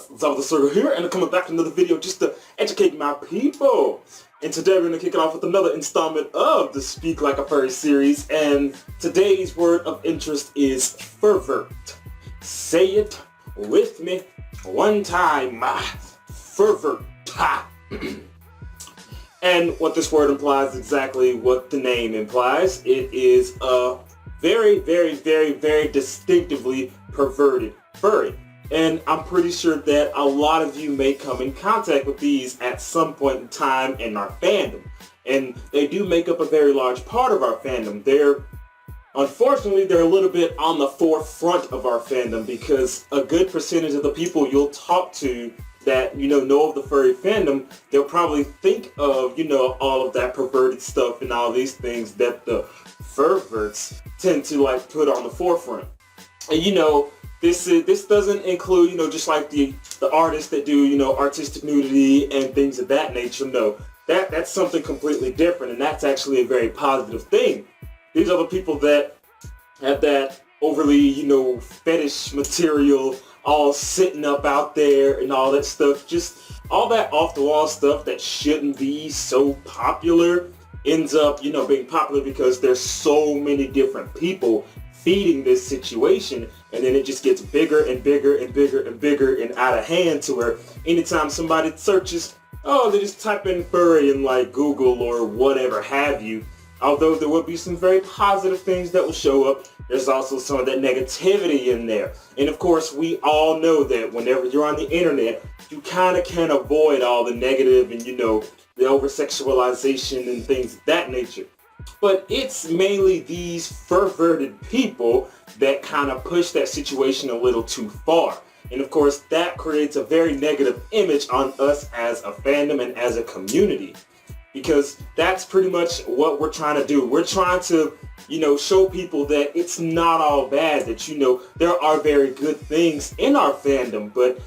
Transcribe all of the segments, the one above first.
what's ZabuTheSergal here, and I'm coming back with another video just to educate my people. And today we're going to kick it off with another installment of the Speak Like a Furry series, and today's word of interest is Furvert. Say it with me one time. Furvert. And what this word implies is exactly what the name implies. It is a very distinctively perverted furry. And I'm pretty sure that a lot of you may come in contact with these at some point in time in our fandom. And they do make up a very large part of our fandom. Unfortunately, they're a little bit on the forefront of our fandom because a good percentage of the people you'll talk to that, know of the furry fandom, they'll probably think of, all of that perverted stuff and all these things that the Furverts tend to put on the forefront. And this doesn't include, just like the artists that do, artistic nudity and things of that nature. No, that's something completely different, and that's actually a very positive thing. These are the people that have that overly, fetish material all sitting up out there and all that stuff. Just all that off-the-wall stuff that shouldn't be so popular ends up, being popular because there's so many different people feeding this situation, and then it just gets bigger and bigger and bigger and bigger and out of hand to where anytime somebody searches, they just type in furry in Google or whatever have you. Although there will be some very positive things that will show up, there's also some of that negativity in there. And of course, we all know that whenever you're on the internet, you kind of can't avoid all the negative and, the over-sexualization and things of that nature. But it's mainly these perverted people that kind of push that situation a little too far. And of course, that creates a very negative image on us as a fandom and as a community. Because that's pretty much what we're trying to do. We're trying to, show people that it's not all bad, that, there are very good things in our fandom, but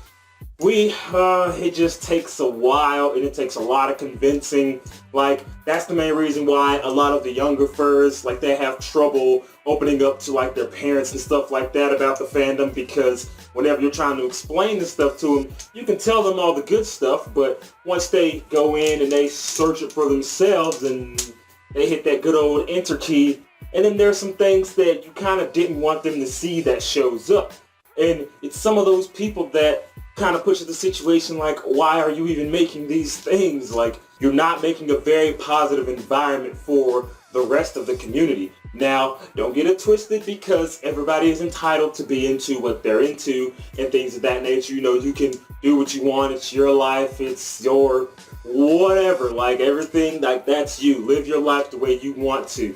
it just takes a while and it takes a lot of convincing. That's the main reason why a lot of the younger furs, they have trouble opening up to their parents and stuff like that about the fandom, because whenever you're trying to explain this stuff to them, you can tell them all the good stuff, but once they go in and they search it for themselves and they hit that good old enter key, and then there's some things that you kind of didn't want them to see that shows up. And it's some of those people that kind of pushes the situation why are you even making these things? You're not making a very positive environment for the rest of the community. Now, don't get it twisted, because everybody is entitled to be into what they're into and things of that nature. You can do what you want. It's your life. It's your whatever. Everything, that's you. Live your life the way you want to.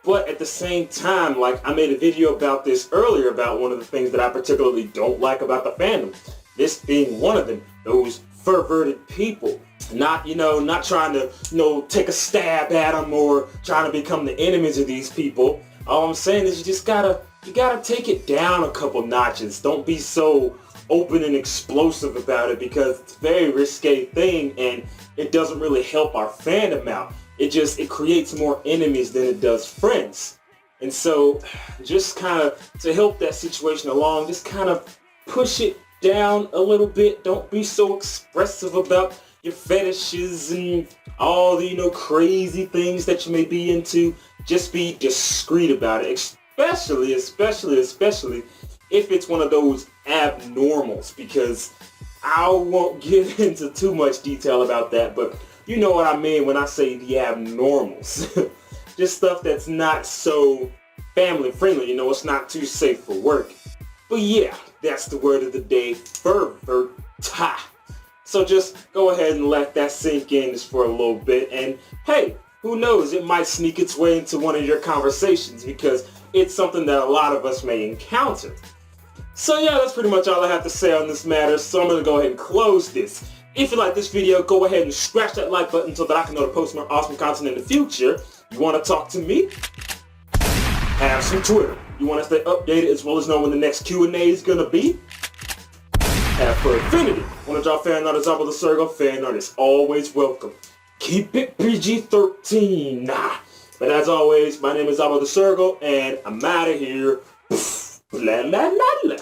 But at the same time, I made a video about this earlier about one of the things that I particularly don't like about the fandom. This being one of them, those perverted people. Not trying to, take a stab at them or trying to become the enemies of these people. All I'm saying is you gotta take it down a couple notches. Don't be so open and explosive about it, because it's a very risque thing and it doesn't really help our fandom out. It creates more enemies than it does friends. And so just kind of to help that situation along, just kind of push it down a little bit. Don't be so expressive about your fetishes and all the crazy things that you may be into. Just be discreet about it, especially if it's one of those abnormals, because I won't get into too much detail about that, but you know what I mean when I say the abnormals. Just stuff that's not so family friendly, it's not too safe for work. But yeah, that's the word of the day, Furvert. So just go ahead and let that sink in just for a little bit, and hey, who knows, it might sneak its way into one of your conversations, because it's something that a lot of us may encounter. So yeah, that's pretty much all I have to say on this matter, so I'm going to go ahead and close this. If you like this video, go ahead and scratch that like button so that I can know to post more awesome content in the future. You want to talk to me? Have some Twitter. You want to stay updated as well as know when the next Q&A is going to be? Have for infinity. Want to draw fan art of ZabuTheSergal? Fan art is always welcome. Keep it PG-13. But as always, my name is ZabuTheSergal, and I'm out of here. Blah, blah, blah, blah.